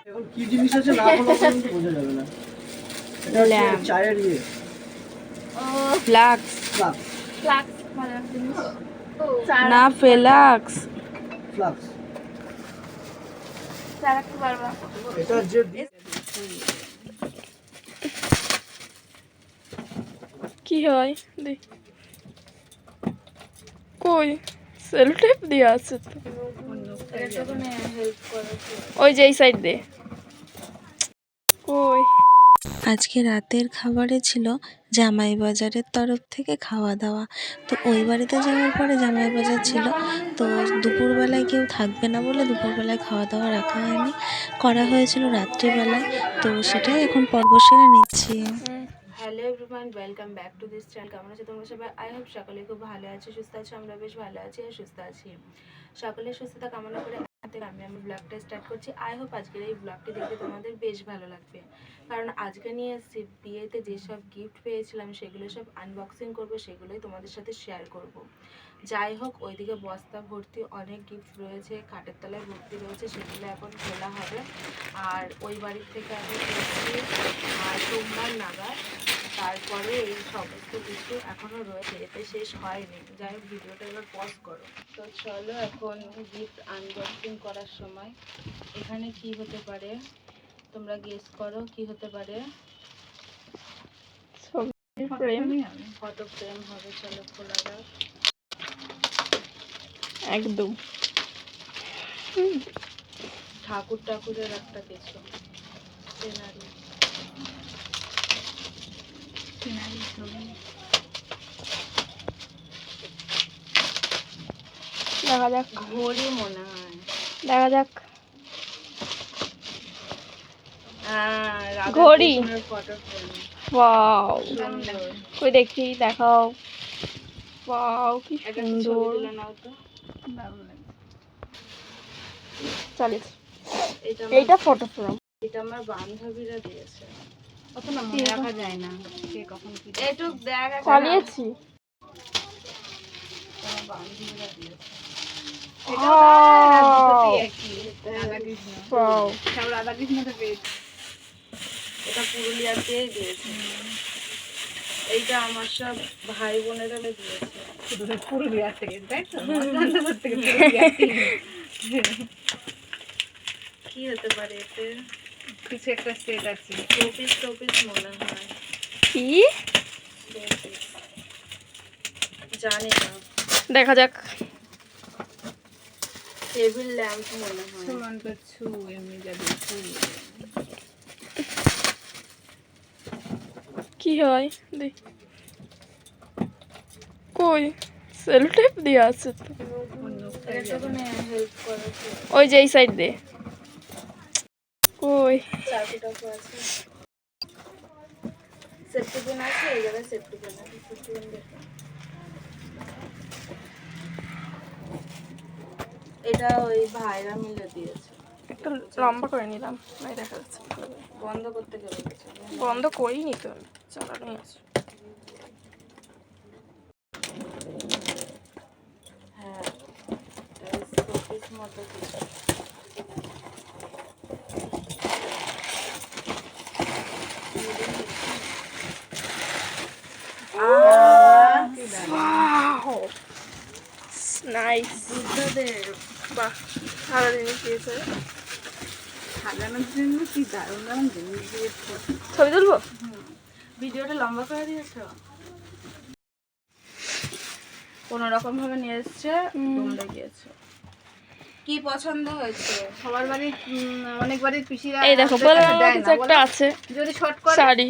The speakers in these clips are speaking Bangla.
এখন কি জিনিস আছে না বলা পর্যন্ত বোঝা যাবে না। এটা হচ্ছে চায়ের ইয়ে ফ্লাক্স ফ্লাক্স ফ্লাক্স ভালো জিনিস না ফ্লাক্স ফ্লাক্স চা রাখতে পারবা। এটা যে কি হয় দেখ কই সেল টেপ দিয়ে আছে তো এটা তো হেল্প করে। ওই যে এই সাইড দে কই আজকে রাতের খাবারে ছিল জামাই বাজারের তরফ থেকে খাওয়া দাওয়া। তো ওই বাড়িতে যাওয়ার পরে জামাই বাজার ছিল, তো দুপুরবেলায় কেউ থাকবে না বলে দুপুরবেলায় খাওয়া দাওয়া রাখা হয়নি, করা হয়েছিল রাত্রিবেলায়। তো সেটাই এখন পর্ব সেরে নিচ্ছি। Hello everyone, welcome back to this channel. কেমন আছে তোমরা সবাই? আই হোপ সকলে খুব ভালো আছে, সুস্থ আছে। আমরা বেশ ভালো আছি আর সুস্থ আছি। সকলের সুস্থতা কামনা করে আমি আমার ব্লগটা স্টার্ট করছি। আই হোপ আজকের এই ব্লগটি দেখতে তোমাদের বেশ ভালো লাগবে, কারণ আজকে নিয়ে এসেছি বিয়েতে যেসব গিফট পেয়েছিলাম সেগুলো সব আনবক্সিং করব, সেগুলোই তোমাদের সাথে শেয়ার করব। যাই হোক, ওইদিকে বস্তা ভর্তি অনেক গিফট রয়েছে, খাটের তলায় ভর্তি রয়েছে, সেগুলো এখন খোলা হবে। আর ওই বাড়ির থেকে আমি এসেছি আর সোমবার নাগাদ, তারপরে এই সমস্ত কিছু এখনও রয়েছে, এতে শেষ হয়নি। যাই হোক, ভিডিওটা এবার পজ করো। তো চলো এখন গিফট আনবক্সিং করার সময়। এখানে কি হতে পারে তোমরা গেস করো, কি হতে পারে? ফটো ফ্রেম হবে। চলো খোলা যাক। একদম ঠাকুরের একটা কিছু সিনারি ছবি। দেখা যাক ঘড়ি মনে হয়। দেখা যাক ঘড়ি ঘড়ি। Photo frame. ওয়াও সুন্দর। কই দেখি দেখাও। ওয়াও কি একটা ছবি সুন্দর। তুলে নাও তো। চালিস এটা এইটা ফটো ফ্রেম। এটা আমার বান্ধবীরা দিয়েছে। অত না মনে রাখা যায় না কে কখন কি এটুক দেখ একটা চালিয়েছি আমার বান্ধবীরা দিয়েছে। ওয়াও সব রাধাকৃষ্ণ তো পেয়েছি। এটা পুরুলিয়াতেই দিয়েছে। এইটা আমার সব ভাই বোনেরা দিয়েছে। পুরুলিয়া থেকে, তাই তো? মহারাষ্ট্র থেকে পুরুলিয়া থেকে। কি হতে পারে এতে? কিছু একটা সেট আছে। শোপিস মনে হয়। কি Showpiece। জানি না। দেখা যাক টেবিল ল্যাম্প মনে হয়। সুমন্ত ছু এমনি যাবে ছু। কি হয় দেখ কই সেল টেপ দিয়ে আছে তো এটা তো হেল্প করে। ওই যে এই সাইড দে কই চাকুটা আছে। সেফটি পিন আছে, এই জায়গায় সেফটি পিন আছে। সেফটি পিন দেখো। এটা ওই ভাইরা মিলে দিয়েছে। একটা লম্বা করে নিলাম নাই দেখা যাচ্ছে বন্ধ করতে গেলে বন্ধ করিনি তো চালানোই আছে হ্যাঁ, শোপিস মতো কিছু। নাইস বুদ্ধদেব। বাহ ভালো জিনিস দিয়েছে সাজানোর জন্য কি দারুণ দারুণ জিনিস দিয়েছে। ছবি তুলবো ভিডিওটা লম্বা করে দিয়েছো। কোনো রকম ভাবে নিয়ে এসছে তোমরা গিয়েছো কি পছন্দ হয়েছে? সবার বাড়ির অনেক বাড়ির পিসিরা এই দেখো ওদের বলো কাছে দেয় কিছু না, একটা বলো? আছে যদি শর্ট করে শাড়ি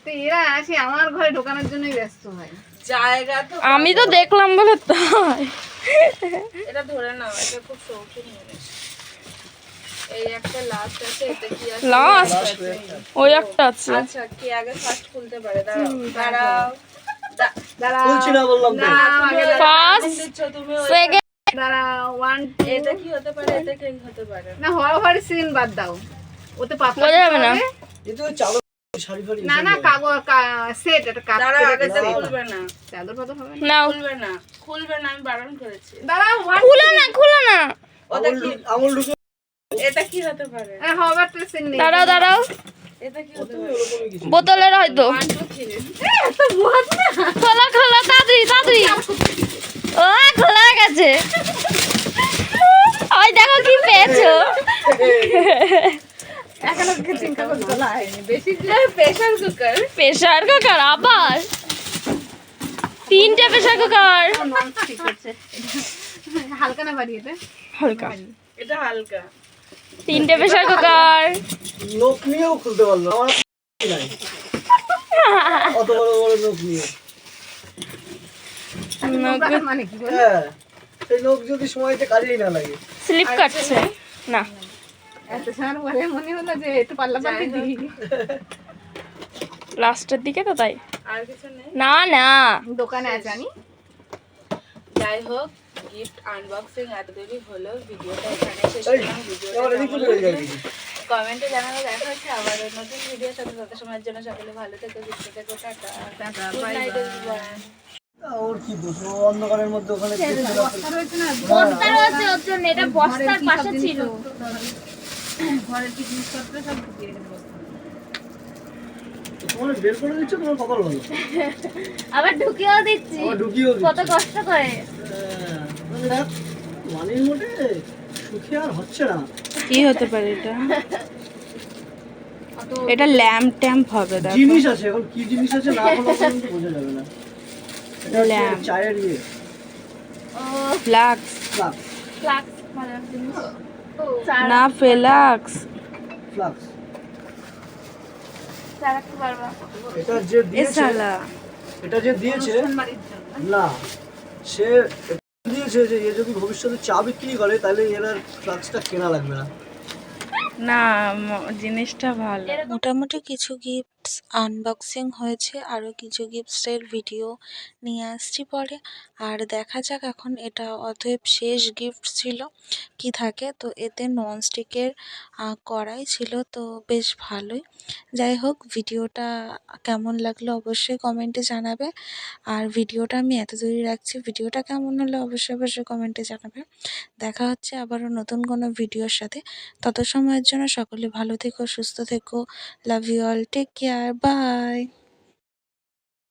তো এরা আসে আমার ঘরে ঢোকানোর জন্যই ব্যস্ত হয়। জায়গা তো আমি তো দেখলাম বলে তাই এটা ধরে নাও, এটা খুব শৌখিন জিনিস। এই একটা লাস্ট আছে, এটা কি আছে? লাস্ট আছে। ওই একটা আছে আচ্ছা, কে আগে ফার্স্ট খুলতে পারে? দাঁড়াও দাঁড়াও বলছি না বললাম তো। দাঁড়াও, আগে দাঁড়াও। ফার্স্ট দিচ্ছ তুমি ওই- সেকেন্ড দাঁড়াও, 1 এটা কি হতে পারে? এটা কি হতে পারে? না হওয়ার সিন বাদ দাও, ওতে পাতলা বোঝা যাবে না। হবে। এটা ওই চাদর শাড়ি ফাড়ি না না কাগজ সেট এটা কাট দাঁড়াও, করে আগেটা set। খুলবে না, চাদর পাতা হবে না। নাও খুলবে না, খুলবে না, আমি বারণ করেছি। দাঁড়াও খুলো না ওটা কি আঙুল ঢুকে এটা কি হতে পারে? হবার তো সিন নেই। দাঁড়াও দাঁড়াও, এটা কি হতে ওরকমই কিছু। বোতলের হয়তো। 1 2 3 খোলা খোলা তাড়াতাড়ি তাড়াতাড়ি। ও খোলা হয়ে গেছে। ওই দেখো কি পেয়েছো। এখনো চিন্তা করে তোলা হয়নি বেশি প্রেসার কুকার। প্রেসার কুকার আবার 3টে প্রেসার কুকার। নন স্টিক আছে হালকা না বাড়ি এটা হালকা এটা হালকা। 3টে প্রেসার কুকার। নখ নিয়েও খুলতে পারলো না। আমার নাই অত বড় বড় নখ নিয়ে। নোংরা মানে কি বলে হ্যাঁ, সেই নখ যদি সময়তে কাজেই না লাগে। স্লিপ কাটছে না। এত সময় পরে মনে হলো যে একটু পাল্লা পাল্টি দিই লাস্টের দিকে তো তাই। আর কিছু নেই। না না দোকানে আছে জানি যাই হোক, গিফট আনবক্সিং এতদূরই হলো। ভিডিওটা এখানে শেষ এই, করলাম। এবার এদিক থেকে বেরিয়ে যাবি। কমেন্টে জানানো দেখা হচ্ছে আবার নতুন ভিডিওর সাথে। তত সময়ের জন্য সকলে ভালো থেকো, সুস্থ থেকো, টাটা। Good night everyone. ওর কি দোষ? ও অন্ধকারের মধ্যে ওখানে দেখতে বস্তা রয়েছে না বস্তা রয়েছে ওর জন্য, এটা বস্তার পাশে ছিল। ঘরের কি জিনিসপত্র সব ঢুকিয়ে রেখেছে বস্তা তোমার বের করে দিচ্ছ, তোমার কপাল ভালো। আবার ঢুকিয়েও দিচ্ছি আবার ঢুকিয়েও কত দিচ্ছ। কষ্ট করে। দেখ, মানির মোটে সুখে আর হচ্ছে না। কি হতে পারে এটা? এটা ল্যাম্প ট্যাম্প হবে। দেখো জিনিস আছে, এখন কি জিনিস আছে না হলো পর্যন্ত বোঝা যাবে না। এটা হচ্ছে ল্যাম্প। চায়ের ইয়ে ফ্লাক্স ফ্লাক্স। ফ্লাক্স ভালো জিনিস। না, ফ্লাক্স। ফ্লাক্স চালাতে পারবা। এটা যে এ দিয়েছে, শালা এটা যে দিয়েছে বাড়ির জন্য না, সে দিয়েছে যে এ যদি ভবিষ্যতে চা বিক্রি করে তাহলে এর আর ফ্লাক্সটা কেনা লাগবে না। না, জিনিসটা ভালো। মোটামুটি কিছু গিফটস আনবক্সিং হয়েছে, আরও কিছু গিফটসের ভিডিও নিয়ে আসছি পরে। আর দেখা যাক এখন এটা অতএব শেষ গিফট ছিল কি থাকে। তো এতে ননস্টিকের কড়াই ছিল, তো বেশ ভালোই। যাই হোক, ভিডিওটা কেমন লাগলো অবশ্যই কমেন্টে জানাবে। আর ভিডিওটা আমি এত দূরই রাখছি। ভিডিওটা কেমন হলো অবশ্যই অবশ্যই কমেন্টে জানাবে। দেখা হচ্ছে আবারও নতুন কোনো ভিডিওর সাথে। তত সময়ের জন্য সকলে ভালো থেকো, সুস্থ থেকো। Love you all, take care, by.